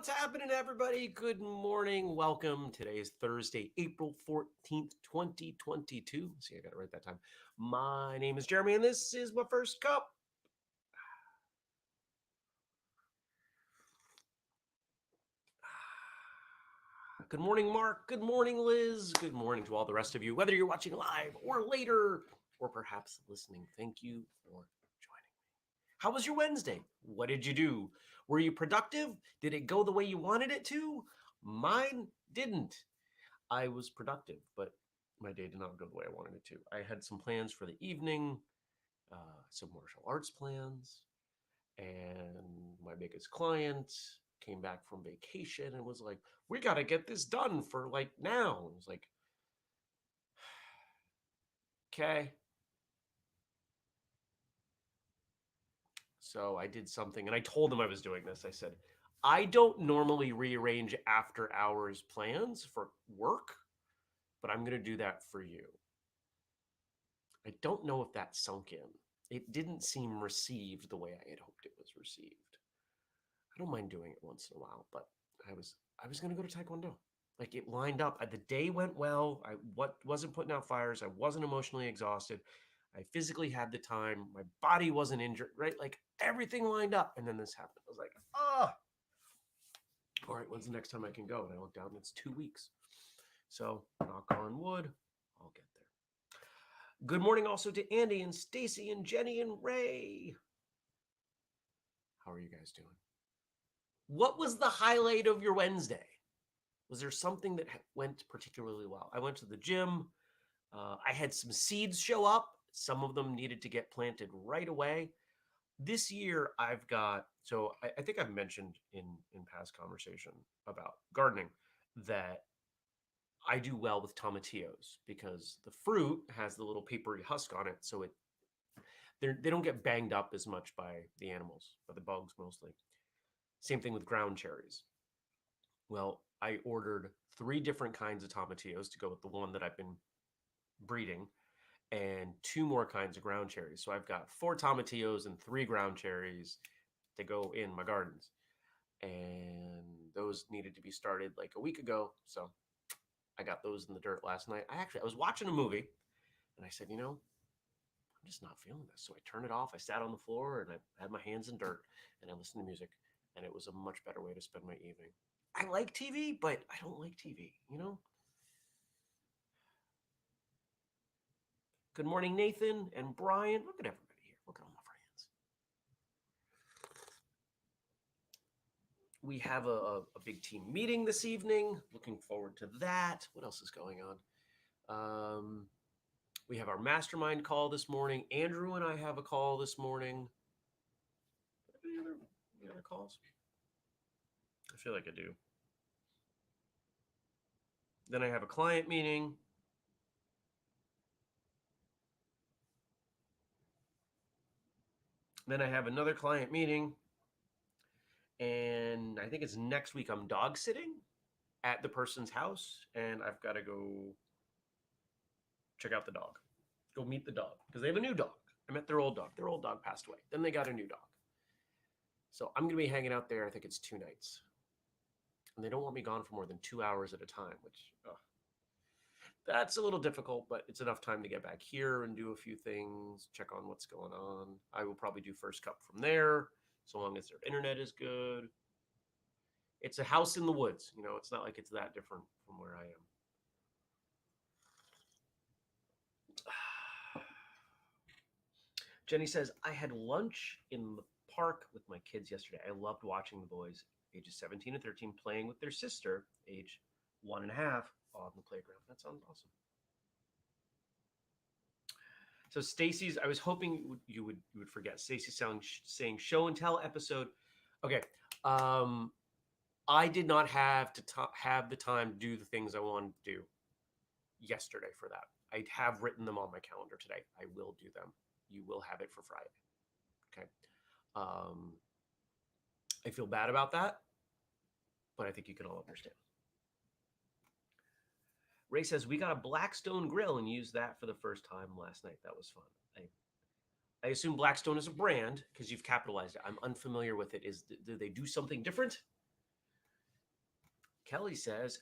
What's happening, everybody? Good morning. Welcome. Today is Thursday, April 14th, 2022. See, I got it right that time. My name is Jeremy, and this is my first cup. Good morning, Mark. Good morning, Liz. Good morning to all the rest of you, whether you're watching live or later, or perhaps listening. Thank you for joining me. How was your Wednesday? What did you do? Were you productive? Did it go the way you wanted it to? Mine didn't. I was productive, but my day did not go the way I wanted it to. I had some plans for the evening, some martial arts plans, and my biggest client came back from vacation and was like, "We got to get this done for like now." And I was like, "Okay." So I did something, and I told them I was doing this. I said, "I don't normally rearrange after hours plans for work, but I'm going to do that for you." I don't know if that sunk in. It didn't seem received the way I had hoped it was received. I don't mind doing it once in a while, but I was going to go to Taekwondo. Like it lined up. The day went well. I wasn't putting out fires. I wasn't emotionally exhausted. I physically had the time. My body wasn't injured, right? Like everything lined up. And then this happened. I was like, all right, when's the next time I can go? And I looked down and it's 2 weeks. So knock on wood, I'll get there. Good morning also to Andy and Stacy and Jenny and Ray. How are you guys doing? What was the highlight of your Wednesday? Was there something that went particularly well? I went to the gym. I had some seeds show up. Some of them needed to get planted right away. This year, I've got, so I think I've mentioned in past conversation about gardening that I do well with tomatillos because the fruit has the little papery husk on it, so they don't get banged up as much by the animals, by the bugs mostly. Same thing with ground cherries. Well, I ordered 3 different kinds of tomatillos to go with the one that I've been breeding, and 2 more kinds of ground cherries. So I've got 4 tomatillos and 3 ground cherries to go in my gardens. And those needed to be started like a week ago. So I got those in the dirt last night. I was watching a movie and I said, I'm just not feeling this. So I turned it off. I sat on the floor and I had my hands in dirt and I listened to music, and it was a much better way to spend my evening. I like TV, but I don't like TV. Good morning, Nathan and Brian. Look at everybody here. Look at all my friends. We have a big team meeting this evening. Looking forward to that. What else is going on? We have our mastermind call this morning. Andrew and I have a call this morning. Any other calls? I feel like I do. Then I have a client meeting. Then I have another client meeting. And I think it's next week I'm dog sitting at the person's house, and I've got to go check out the dog, go meet the dog, because they have a new dog. I met their old dog. Their old dog passed away. Then they got a new dog. So I'm going to be hanging out there. I think it's 2 nights. And they don't want me gone for more than 2 hours at a time, which that's a little difficult, but it's enough time to get back here and do a few things, check on what's going on. I will probably do first cup from there, so long as their internet is good. It's a house in the woods. It's not like it's that different from where I am. Jenny says, I had lunch in the park with my kids yesterday. I loved watching the boys, ages 17 and 13, playing with their sister, age 1.5, on the playground. That sounds awesome. So Stacy's, I was hoping you would forget. Stacy saying show and tell episode. Okay. I did not have to have the time to do the things I wanted to do yesterday for that. I have written them on my calendar today. I will do them. You will have it for Friday. Okay. I feel bad about that, but I think you can all understand. Ray says, we got a Blackstone grill and used that for the first time last night. That was fun. I assume Blackstone is a brand because you've capitalized it. I'm unfamiliar with it. Do they do something different? Kelly says,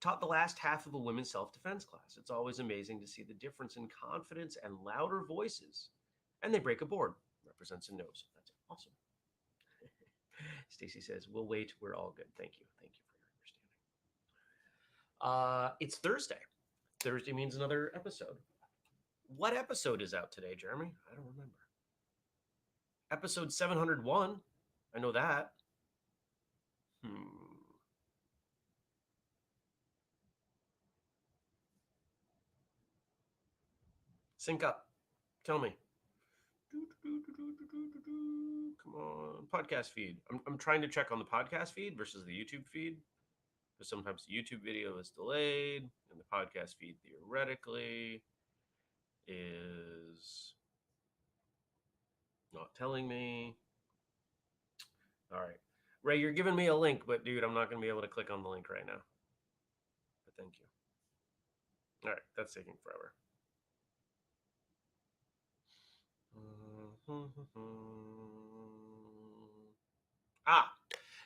taught the last half of a women's self-defense class. It's always amazing to see the difference in confidence and louder voices. And they break a board. Represents a nose. That's awesome. Stacy says, we'll wait. We're all good. Thank you. Thank you for your understanding. It's Thursday. Thursday means another episode. What episode is out today, Jeremy? I don't remember. Episode 701. I know that. Sync up. Tell me. Come on. Podcast feed. I'm trying to check on the podcast feed versus the YouTube feed. Because sometimes the YouTube video is delayed and the podcast feed theoretically is not telling me. All right. Ray, you're giving me a link, but dude, I'm not going to be able to click on the link right now. But thank you. All right. That's taking forever.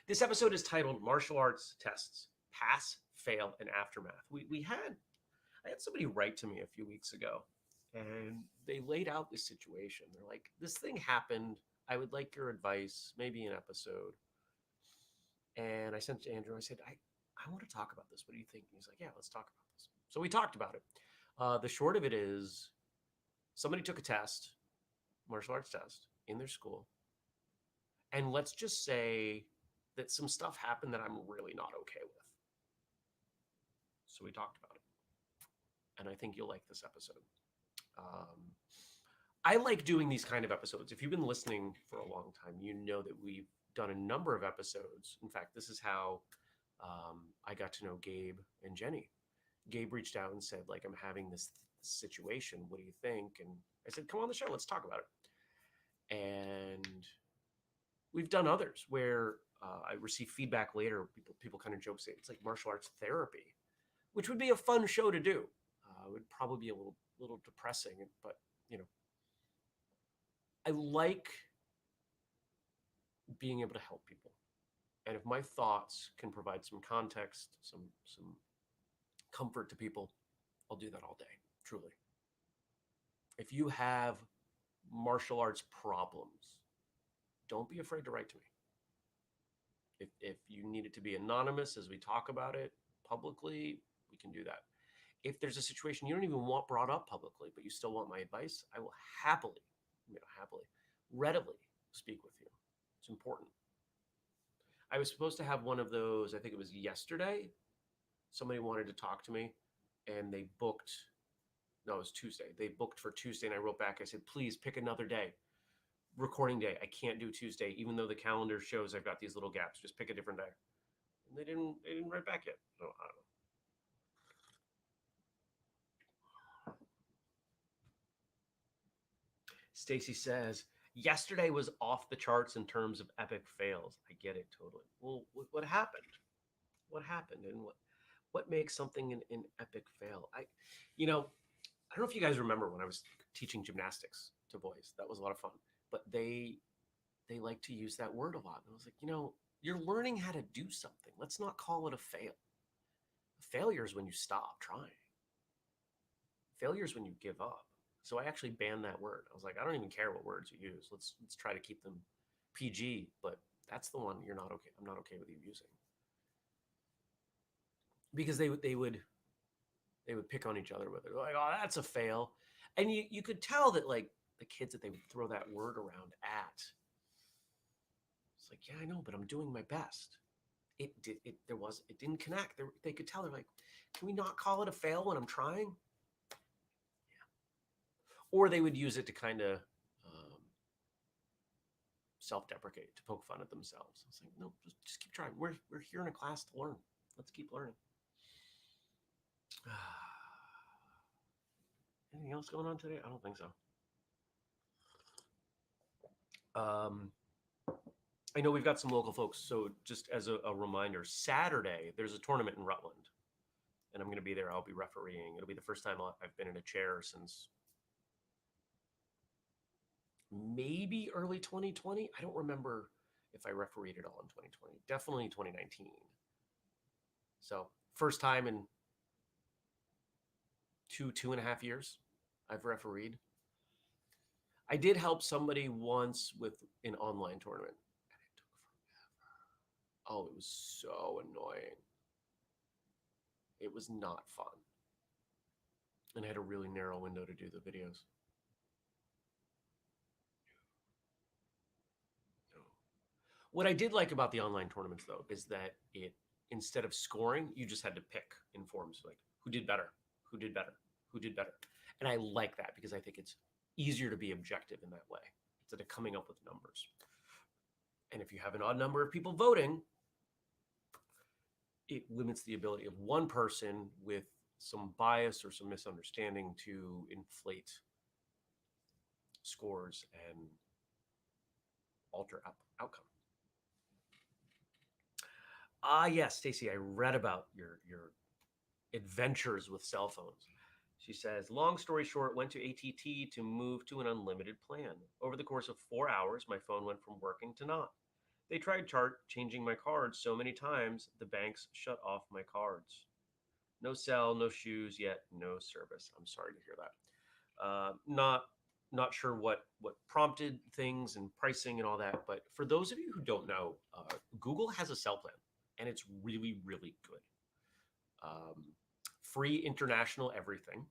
This episode is titled Martial Arts Tests, Pass, Fail, and Aftermath. I had somebody write to me a few weeks ago, and they laid out this situation. They're like, this thing happened. I would like your advice, maybe an episode. And I sent to Andrew, I said, I want to talk about this. What do you think? And he's like, yeah, let's talk about this. So we talked about it. The short of it is somebody took a test, martial arts test, in their school. And let's just say that some stuff happened that I'm really not okay with. So we talked about it. And I think you'll like this episode. I like doing these kind of episodes. If you've been listening for a long time, you know that we've done a number of episodes. In fact, this is how I got to know Gabe and Jenny. Gabe reached out and said, like, I'm having this situation. What do you think? And I said, come on the show. Let's talk about it. And we've done others where I receive feedback later. People kind of joke, say it's like martial arts therapy, which would be a fun show to do. It would probably be a little depressing, but you know, I like being able to help people. And if my thoughts can provide some context, some comfort to people, I'll do that all day, truly. If you have martial arts problems, don't be afraid to write to me. If you need it to be anonymous as we talk about it publicly, we can do that. If there's a situation you don't even want brought up publicly, but you still want my advice, I will happily, readily speak with you. It's important. I was supposed to have one of those, I think it was yesterday. Somebody wanted to talk to me and they booked, no, it was Tuesday. They booked for Tuesday and I wrote back, I said, please pick another day. Recording day. I can't do Tuesday, even though the calendar shows I've got these little gaps. Just pick a different day. And they didn't write back yet. So I don't know. Stacy says, yesterday was off the charts in terms of epic fails. I get it totally. Well, what happened? What happened? And what makes something an epic fail? I don't know if you guys remember when I was teaching gymnastics to boys. That was a lot of fun. But they like to use that word a lot. And I was like, you're learning how to do something. Let's not call it a fail. A failure is when you stop trying. Failure is when you give up. So I actually banned that word. I was like, I don't even care what words you use. Let's try to keep them PG, but that's the one you're not okay. I'm not okay with you using. Because they would pick on each other with it. Like, oh, that's a fail. And you could tell that like the kids that they would throw that word around at. It's like, yeah, I know, but I'm doing my best. It didn't connect. They could tell. They're like, can we not call it a fail when I'm trying? Or they would use it to kind of self-deprecate, to poke fun at themselves. I was like, no, just keep trying. We're here in a class to learn. Let's keep learning. Anything else going on today? I don't think so. I know we've got some local folks. So just as a reminder, Saturday, there's a tournament in Rutland. And I'm going to be there. I'll be refereeing. It'll be the first time I've been in a chair since maybe early 2020. I don't remember if I refereed at all in 2020. Definitely 2019. So first time in 2.5 years I've refereed. I did help somebody once with an online tournament, and it took forever. Oh, it was so annoying. It was not fun. And I had a really narrow window to do the videos. No. What I did like about the online tournaments, though, is that it, instead of scoring, you just had to pick in forms like who did better, who did better, who did better. And I like that because I think it's easier to be objective in that way instead of coming up with numbers. And if you have an odd number of people voting, it limits the ability of one person with some bias or some misunderstanding to inflate scores and alter outcome. Yes, Stacy, I read about your adventures with cell phones. She says, long story short, went to ATT to move to an unlimited plan. Over the course of 4 hours, my phone went from working to not. They tried changing my cards so many times, the banks shut off my cards. No cell, no shoes, yet no service. I'm sorry to hear that. Not sure what prompted things and pricing and all that, but for those of you who don't know, Google has a cell plan, and it's really really good. Um, Free international everything,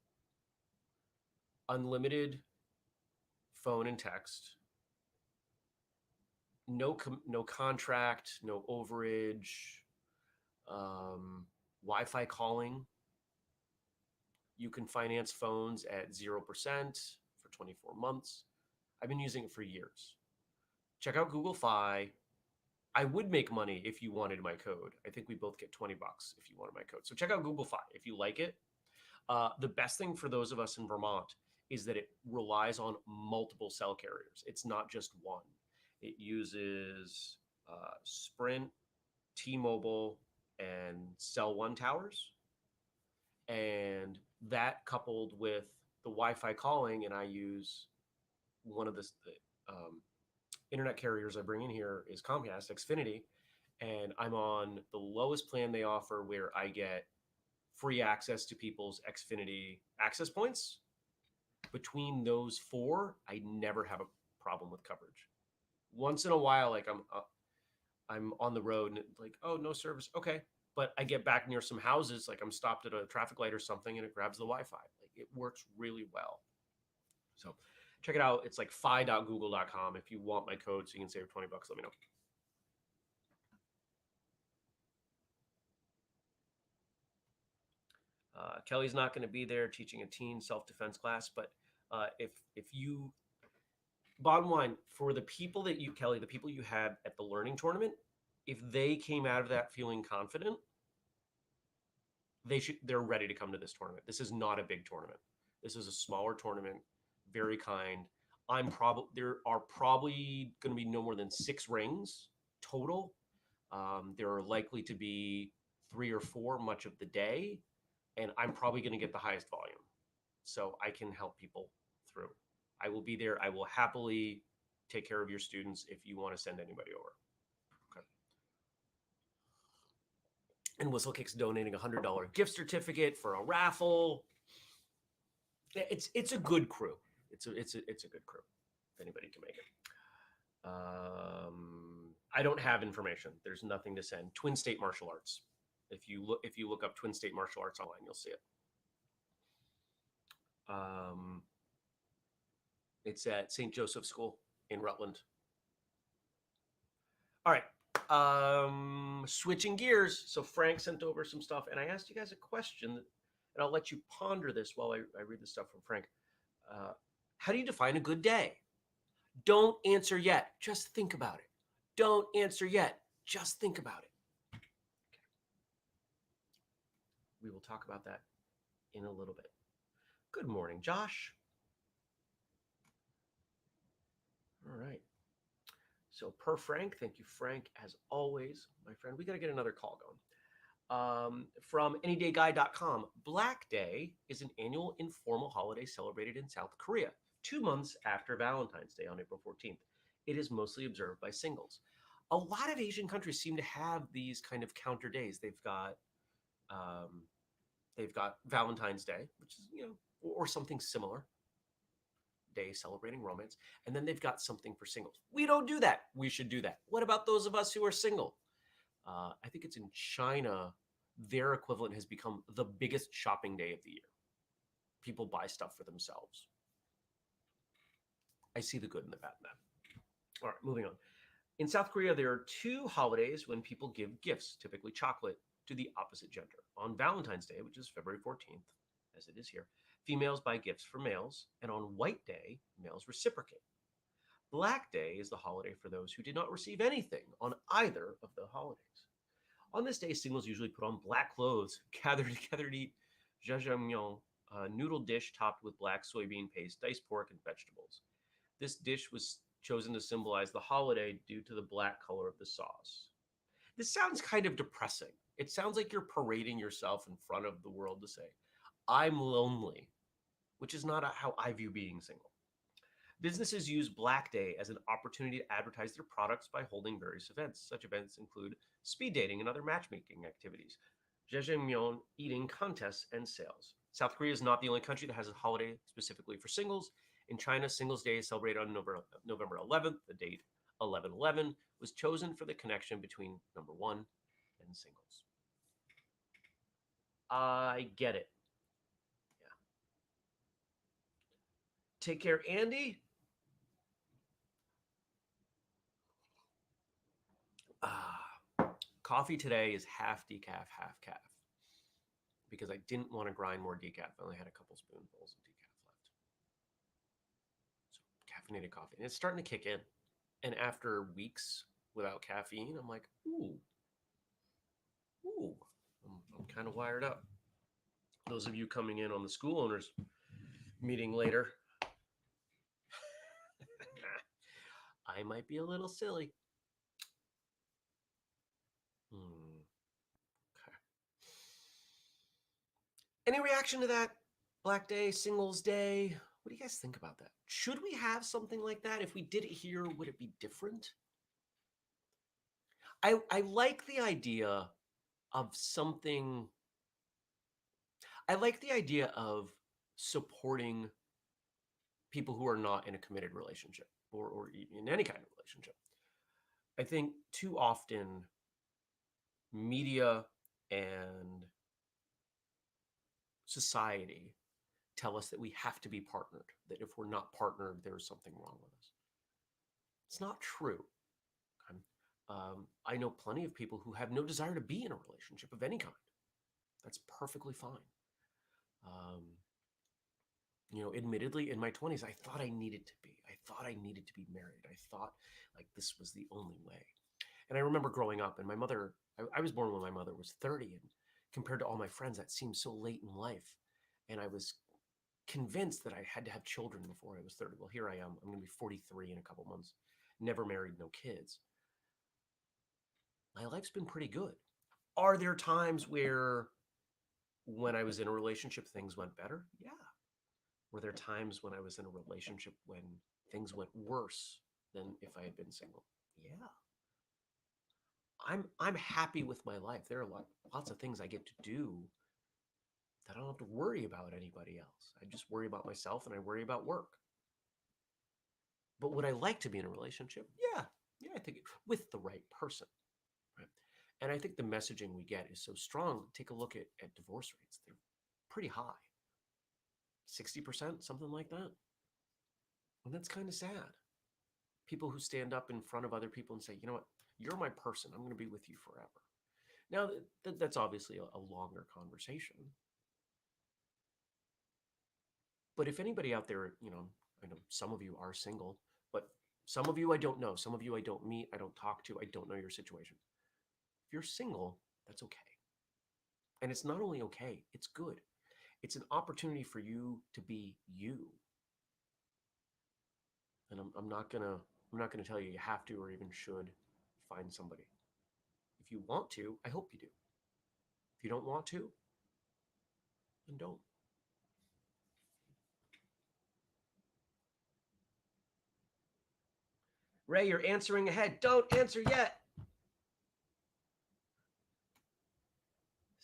unlimited phone and text, no contract, no overage, Wi-Fi calling. You can finance phones at 0% for 24 months. I've been using it for years. Check out Google Fi. I would make money if you wanted my code. I think we both get $20 if you wanted my code. So check out Google Fi if you like it. The best thing for those of us in Vermont is that it relies on multiple cell carriers. It's not just one. It uses Sprint, T-Mobile, and Cell One towers. And that coupled with the Wi-Fi calling, and I use one of the internet carriers I bring in here is Comcast, Xfinity, and I'm on the lowest plan they offer where I get free access to people's Xfinity access points. Between those four, I never have a problem with coverage. Once in a while, like I'm on the road and it's like, oh, no service. Okay. But I get back near some houses, like I'm stopped at a traffic light or something, and it grabs the Wi-Fi. Like it works really well. So check it out. It's like fi.google.com. If you want my code so you can save $20, let me know. Kelly's not going to be there teaching a teen self-defense class, but if you, bottom line, for the people that you, Kelly, the people you had at the learning tournament, if they came out of that feeling confident, they're ready to come to this tournament. This is not a big tournament. This is a smaller tournament, very kind. There are probably going to be no more than 6 rings total. There are likely to be 3 or 4 much of the day, and I'm probably going to get the highest volume, so I can help people through. I will be there. I will happily take care of your students if you want to send anybody over. Okay. And whistlekick's donating a $100 gift certificate for a raffle. It's a good crew. It's a good crew. If anybody can make it. I don't have information. There's nothing to send. Twin State Martial Arts. If you look up Twin State Martial Arts online, you'll see it. It's at St. Joseph School in Rutland. All right. Switching gears. So Frank sent over some stuff, and I asked you guys a question, and I'll let you ponder this while I read the stuff from Frank. How do you define a good day? Don't answer yet. Just think about it. Don't answer yet. Just think about it. Okay. We will talk about that in a little bit. Good morning, Josh. All right. So per Frank, thank you, Frank, as always, my friend. We got to get another call going. From anydayguy.com, Black Day is an annual informal holiday celebrated in South Korea, 2 months after Valentine's Day on April 14th. It is mostly observed by singles. A lot of Asian countries seem to have these kind of counter days. They've got They've got Valentine's Day, which is, or something similar, day celebrating romance. And then they've got something for singles. We don't do that. We should do that. What about those of us who are single? I think it's in China, their equivalent has become the biggest shopping day of the year. People buy stuff for themselves. I see the good and the bad in that. All right, moving on. In South Korea, there are two holidays when people give gifts, typically chocolate, to the opposite gender. On Valentine's Day, which is February 14th, as it is here, females buy gifts for males, and on White Day, males reciprocate. Black Day is the holiday for those who did not receive anything on either of the holidays. On this day, singles usually put on black clothes, gather together to eat jajangmyeon, a noodle dish topped with black soybean paste, diced pork, and vegetables. This dish was chosen to symbolize the holiday due to the black color of the sauce. This sounds kind of depressing. It sounds like you're parading yourself in front of the world to say, I'm lonely, which is not how I view being single. Businesses use Black Day as an opportunity to advertise their products by holding various events. Such events include speed dating and other matchmaking activities, jajangmyeon eating contests, and sales. South Korea is not the only country that has a holiday specifically for singles. In China, Singles Day is celebrated on November 11th. The date 11/11 was chosen for the connection between number one and singles. I get it. Yeah. Take care, Andy. Coffee today is half decaf, half calf, because I didn't want to grind more decaf. I only had a couple spoonfuls of decaf left. So caffeinated coffee. And it's starting to kick in. And after weeks without caffeine, I'm like, ooh, I'm kind of wired up. Those of you coming in on the school owners meeting later, I might be a little silly. Okay. Any reaction to that? Black Day, Singles Day. What do you guys think about that? Should we have something like that? If we did it here, would it be different? I like the idea of something. I like the idea of supporting people who are not in a committed relationship or in any kind of relationship. I think too often media and society tell us that we have to be partnered, that if we're not partnered, there's something wrong with us. It's not true. I know plenty of people who have no desire to be in a relationship of any kind. That's perfectly fine. Admittedly, in my 20s, I thought I needed to be. I thought I needed to be married. I thought like this was the only way. And I remember growing up, and my mother, I was born when my mother was 30, and compared to all my friends, that seemed so late in life. And I was convinced that I had to have children before I was 30. Well, here I am. I'm going to be 43 in a couple months. Never married, no kids. My life's been pretty good. Are there times where when I was in a relationship, things went better? Yeah. Were there times when I was in a relationship when things went worse than if I had been single? Yeah. I'm happy with my life. There are lots of things I get to do that I don't have to worry about anybody else. I just worry about myself and I worry about work. But would I like to be in a relationship? Yeah. Yeah, I think with the right person. Right. And I think the messaging we get is so strong. Take a look at divorce rates. They're pretty high. 60%, something like that. And that's kind of sad. People who stand up in front of other people and say, you know what, you're my person. I'm going to be with you forever. Now, that's obviously a longer conversation. But if anybody out there, I know some of you are single, but some of you I don't know. Some of you I don't meet, I don't talk to, I don't know your situation. If you're single, that's okay. And it's not only okay, it's good. It's an opportunity for you to be you. And I'm not gonna tell you have to or even should find somebody. If you want to, I hope you do. If you don't want to, then don't. Ray, you're answering ahead. Don't answer yet.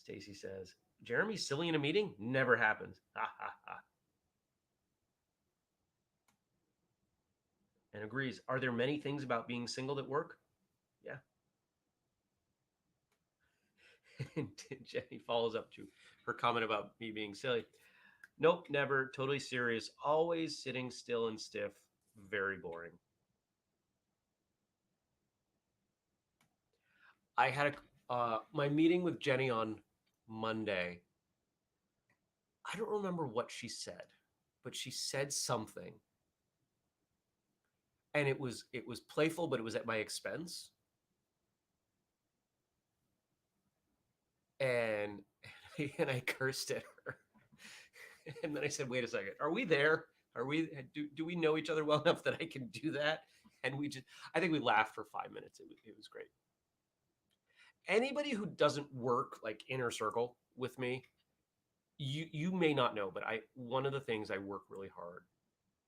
Stacy says, Jeremy's silly in a meeting? Never happens. Ha ha ha. And agrees. Are there many things about being single that work? Yeah. And Jenny follows up to her comment about me being silly. Nope, never. Totally serious. Always sitting still and stiff. Very boring. I had my meeting with Jenny on Monday. I don't remember what she said, but she said something, and it was playful, but it was at my expense. And and I cursed at her. And then I said, "Wait a second. Are we there? Are we do we know each other well enough that I can do that?" And I think we laughed for 5 minutes. It was great. Anybody who doesn't work like inner circle with me, you may not know, but I one of the things I work really hard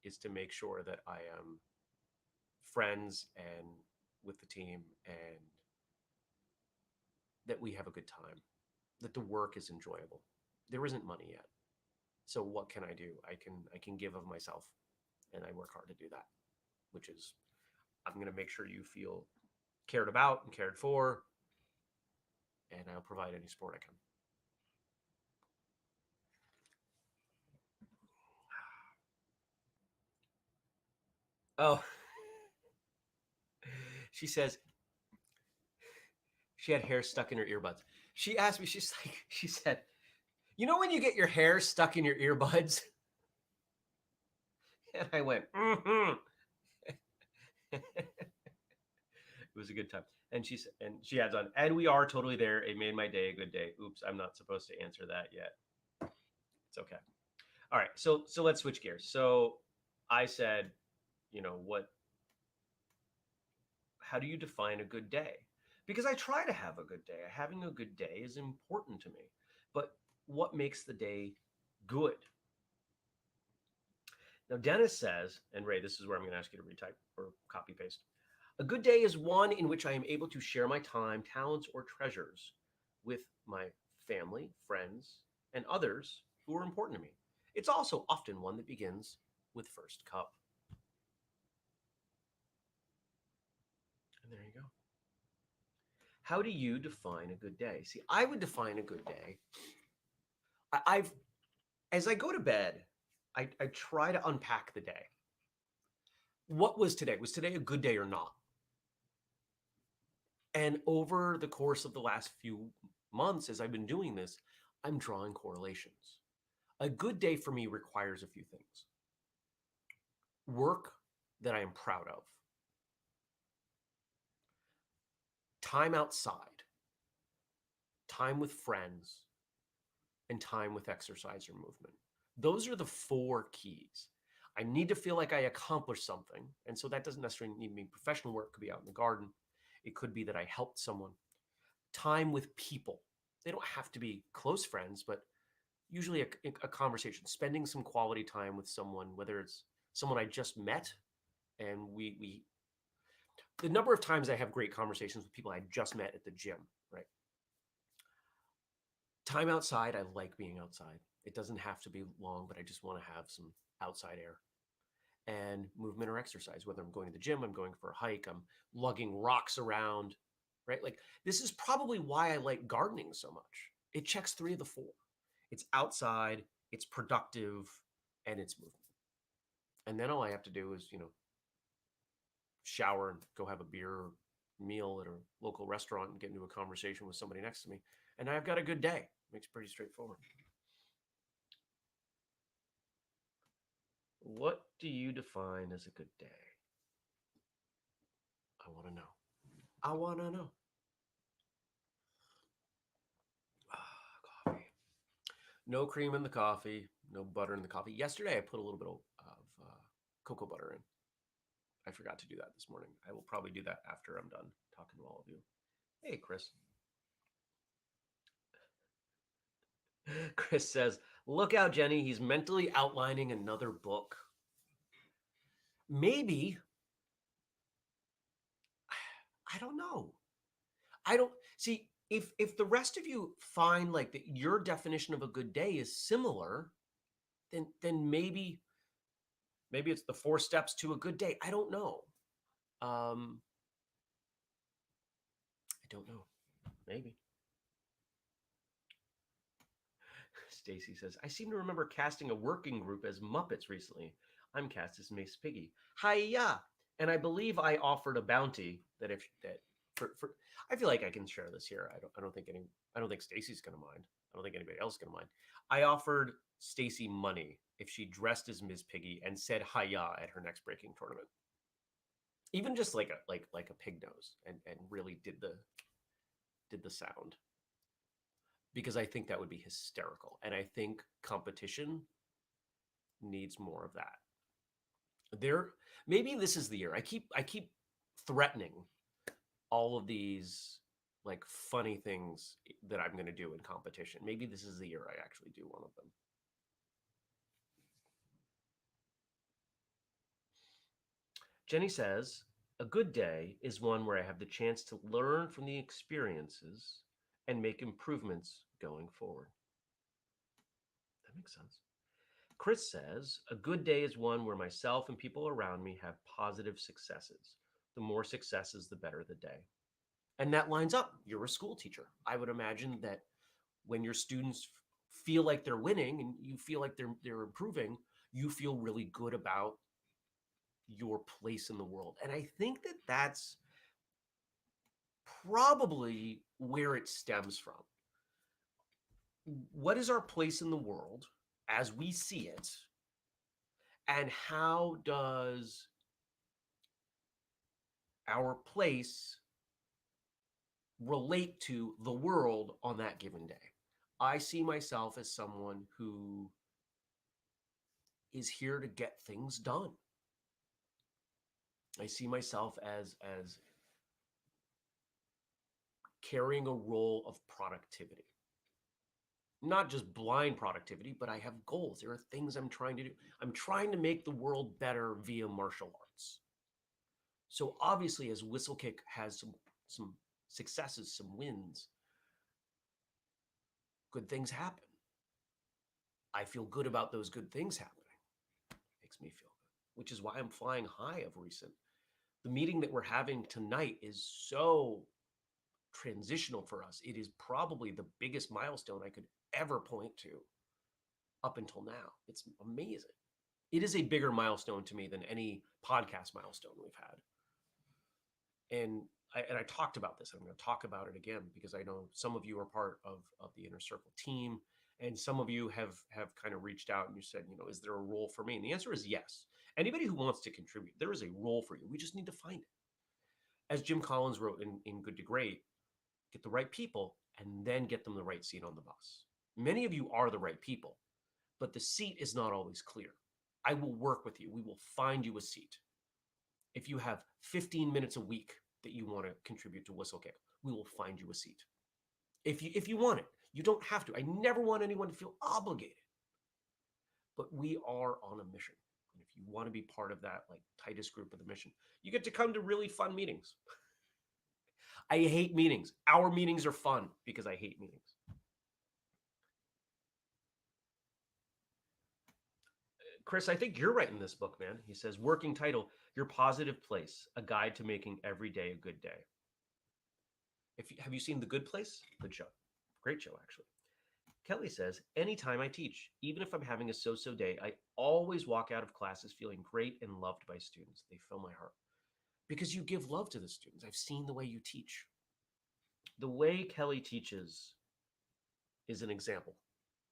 is to make sure that I am friends and with the team, and that we have a good time, that the work is enjoyable. There isn't money yet. So what can I do? I can give of myself, and I work hard to do that, which is I'm going to make sure you feel cared about and cared for, and I'll provide any support I can. Oh, she says she had hair stuck in her earbuds. She asked me, she said, you know when you get your hair stuck in your earbuds? And I went, mm-hmm. It was a good time. And she adds on, and we are totally there. It made my day a good day. Oops, I'm not supposed to answer that yet. It's okay. All right. So let's switch gears. So I said, what how do you define a good day? Because I try to have a good day. Having a good day is important to me. But what makes the day good? Now, Dennis says, and Ray, this is where I'm going to ask you to retype or copy paste. A good day is one in which I am able to share my time, talents, or treasures with my family, friends, and others who are important to me. It's also often one that begins with first cup. And there you go. How do you define a good day? See, I would define a good day. I've as I go to bed, I try to unpack the day. What was today? Was today a good day or not? And over the course of the last few months, as I've been doing this, I'm drawing correlations. A good day for me requires a few things: work that I am proud of, time outside, time with friends, and time with exercise or movement. Those are the 4 keys. I need to feel like I accomplished something. And so that doesn't necessarily need to be professional work. It could be out in the garden. It could be that I helped someone. Time with people. They don't have to be close friends, but usually a conversation, spending some quality time with someone, whether it's someone I just met and we the number of times I have great conversations with people I just met at the gym, right? Time outside, I like being outside. It doesn't have to be long, but I just want to have some outside air. And movement or exercise, whether I'm going to the gym, I'm going for a hike, I'm lugging rocks around, right? Like this is probably why I like gardening so much. It checks 3 of the 4. It's outside, it's productive, and it's movement. And then all I have to do is, shower and go have a beer or meal at a local restaurant and get into a conversation with somebody next to me. And I've got a good day. Makes it pretty straightforward. What do you define as a good day? I want to know. I want to know. Coffee. No cream in the coffee. No butter in the coffee. Yesterday, I put a little bit of cocoa butter in. I forgot to do that this morning. I will probably do that after I'm done talking to all of you. Hey, Chris. Chris says, look out, Jenny. He's mentally outlining another book. Maybe. I don't know. I don't see. if the rest of you find like that your definition of a good day is similar, then maybe it's the 4 steps to a good day. I don't know. I don't know. Maybe. Stacy says, I seem to remember casting a working group as Muppets recently. I'm cast as Mace Piggy. Hiya! And I believe I offered a bounty that if that for I feel like I can share this here. I don't think Stacy's gonna mind. I don't think anybody else is gonna mind. I offered Stacy money if she dressed as Ms. Piggy and said hiya at her next breaking tournament. Even just like a pig nose and really did the sound, because I think that would be hysterical. And I think competition needs more of that. There, maybe this is the year. I keep threatening all of these like funny things that I'm going to do in competition. Maybe this is the year I actually do one of them. Jenny says, a good day is one where I have the chance to learn from the experiences and make improvements going forward. That makes sense. Chris says, a good day is one where myself and people around me have positive successes. The more successes, the better the day. And that lines up. You're a school teacher. I would imagine that when your students feel like they're winning and you feel like they're improving, you feel really good about your place in the world. And I think that that's probably where it stems from. What is our place in the world as we see it? And how does our place relate to the world on that given day? I see myself as someone who is here to get things done. I see myself as carrying a role of productivity. Not just blind productivity, but I have goals. There are things I'm trying to do. I'm trying to make the world better via martial arts. So obviously, as Whistlekick has some successes, some wins, good things happen. I feel good about those good things happening. Makes me feel good, which is why I'm flying high of recent. The meeting that we're having tonight is so transitional for us. It is probably the biggest milestone I could ever point to up until now. It's amazing. It is a bigger milestone to me than any podcast milestone we've had. And I talked about this. I'm going to talk about it again because I know some of you are part of the Inner Circle team, and some of you have kind of reached out and you said, is there a role for me? And the answer is yes. Anybody who wants to contribute, there is a role for you. We just need to find it. As Jim Collins wrote in Good to Great, get the right people and then get them the right seat on the bus. Many of you are the right people, but the seat is not always clear. I will work with you. We will find you a seat. If you have 15 minutes a week that you want to contribute to Whistlekick, we will find you a seat. If you want it, you don't have to. I never want anyone to feel obligated. But we are on a mission. And if you want to be part of that like tightest group of the mission, you get to come to really fun meetings. I hate meetings. Our meetings are fun because I hate meetings. Chris, I think you're writing this book, man. He says, working title, Your Positive Place, a guide to making every day a good day. Have you seen The Good Place? Good show. Great show, actually. Kelly says, anytime I teach, even if I'm having a so-so day, I always walk out of classes feeling great and loved by students. They fill my heart. Because you give love to the students. I've seen the way you teach. The way Kelly teaches is an example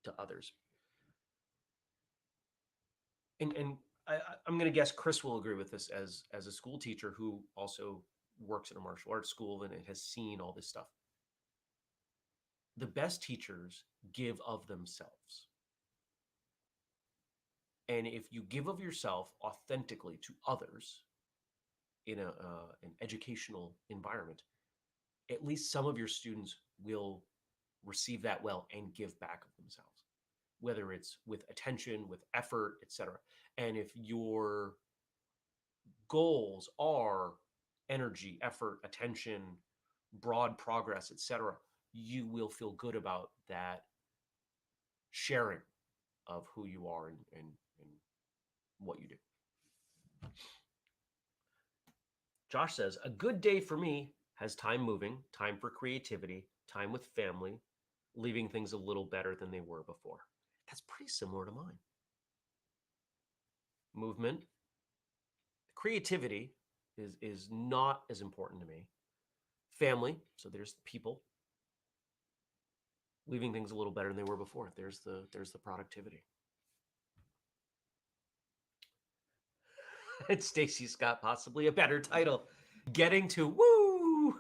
to others. And I'm going to guess Chris will agree with this as a school teacher who also works in a martial arts school and has seen all this stuff. The best teachers give of themselves. And if you give of yourself authentically to others in an educational environment, at least some of your students will receive that well and give back of themselves, whether it's with attention, with effort, etc. And if your goals are energy, effort, attention, broad progress, etc., you will feel good about that sharing of who you are and what you do. Josh says, a good day for me has time moving, time for creativity, time with family, leaving things a little better than they were before. That's pretty similar to mine. Movement, creativity is not as important to me. Family, so there's people. Leaving things a little better than they were before. There's the productivity. And Stacy Scott, possibly a better title. Getting to woo,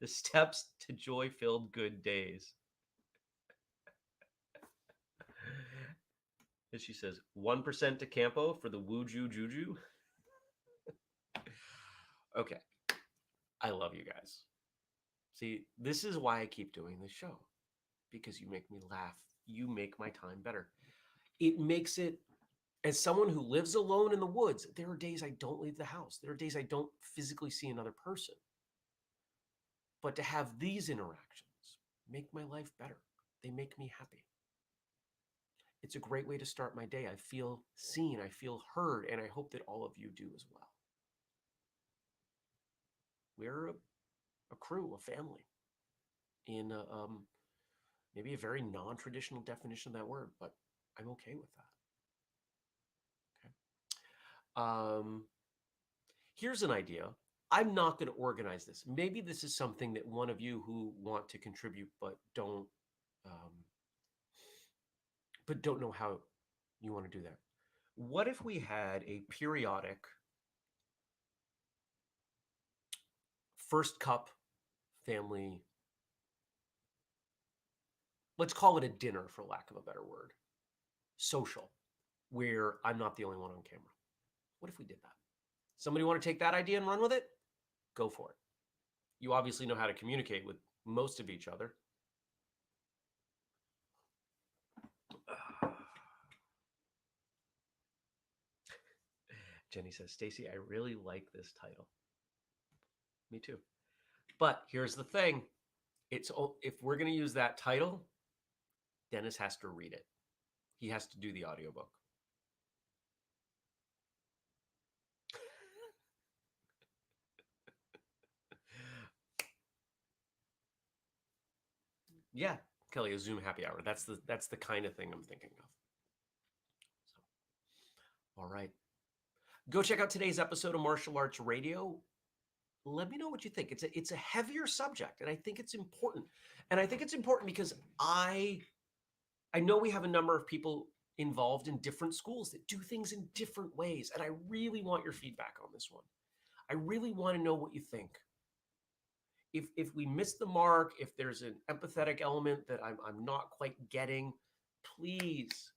the steps to joy-filled good days. As she says, 1% to Campo for the woo-ju juju. Okay. I love you guys. See, this is why I keep doing this show. Because you make me laugh. You make my time better. It makes it, as someone who lives alone in the woods, there are days I don't leave the house. There are days I don't physically see another person. But to have these interactions make my life better. They make me happy. It's a great way to start my day. I feel seen, I feel heard, and I hope that all of you do as well. We're a crew, a family, in maybe a very non-traditional definition of that word, but I'm okay with that. Okay. Here's an idea. I'm not going to organize this. Maybe this is something that one of you who want to contribute but don't know how you want to do that. What if we had a periodic first cup family, let's call it a dinner for lack of a better word, social, where I'm not the only one on camera? What if we did that? Somebody want to take that idea and run with it? Go for it. You obviously know how to communicate with most of each other. Jenny says, Stacy, I really like this title. Me too. But here's the thing. If we're going to use that title, Dennis has to read it. He has to do the audiobook. Yeah, Kelly, a Zoom happy hour. That's the kind of thing I'm thinking of. So, all right. Go check out today's episode of Martial Arts Radio. Let me know what you think. It's a heavier subject, and I think it's important. And I think it's important because I know we have a number of people involved in different schools that do things in different ways, and I really want your feedback on this one. I really want to know what you think. If we miss the mark, if there's an empathetic element that I'm not quite getting, please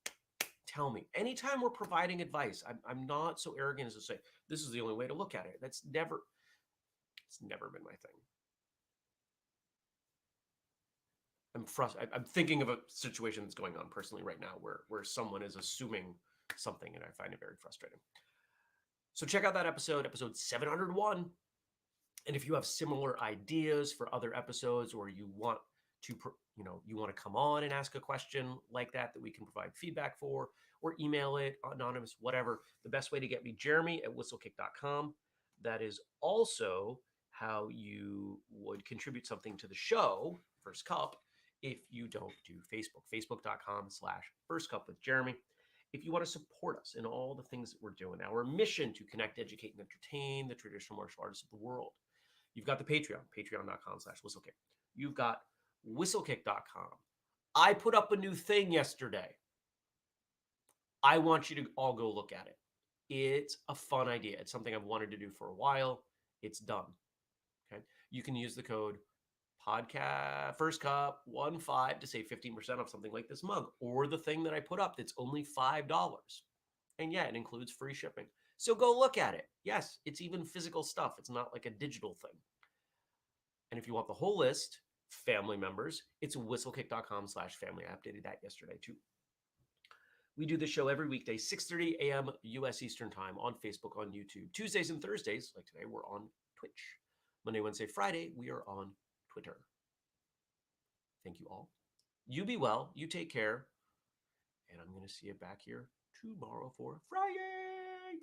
tell me. Anytime we're providing advice, I'm not so arrogant as to say, this is the only way to look at it. It's never been my thing. I'm frustrated. I'm thinking of a situation that's going on personally right now where someone is assuming something, and I find it very frustrating. So check out that episode 701. And if you have similar ideas for other episodes, or you want to come on and ask a question like that we can provide feedback for, or email it, anonymous, whatever, the best way to get me, Jeremy at whistlekick.com. That is also how you would contribute something to the show, First Cup, if you don't do Facebook, facebook.com/First Cup with Jeremy. If you want to support us in all the things that we're doing, our mission to connect, educate, and entertain the traditional martial artists of the world. You've got the Patreon, patreon.com/whistlekick. You've got whistlekick.com. I put up a new thing yesterday. I want you to all go look at it. It's a fun idea. It's something I've wanted to do for a while. It's done. Okay. You can use the code podcast First Cup 15 to save 15% off something like this mug, or the thing that I put up that's only $5. And yeah, it includes free shipping. So go look at it. Yes, it's even physical stuff. It's not like a digital thing. And if you want the whole list, family members, it's whistlekick.com/family. I updated that yesterday too. We do the show every weekday, 6:30 a.m. U.S. Eastern Time, on Facebook, on YouTube. Tuesdays and Thursdays, like today, we're on Twitch. Monday, Wednesday, Friday, we are on Twitter. Thank you all. You be well. You take care. And I'm going to see you back here tomorrow for Friday.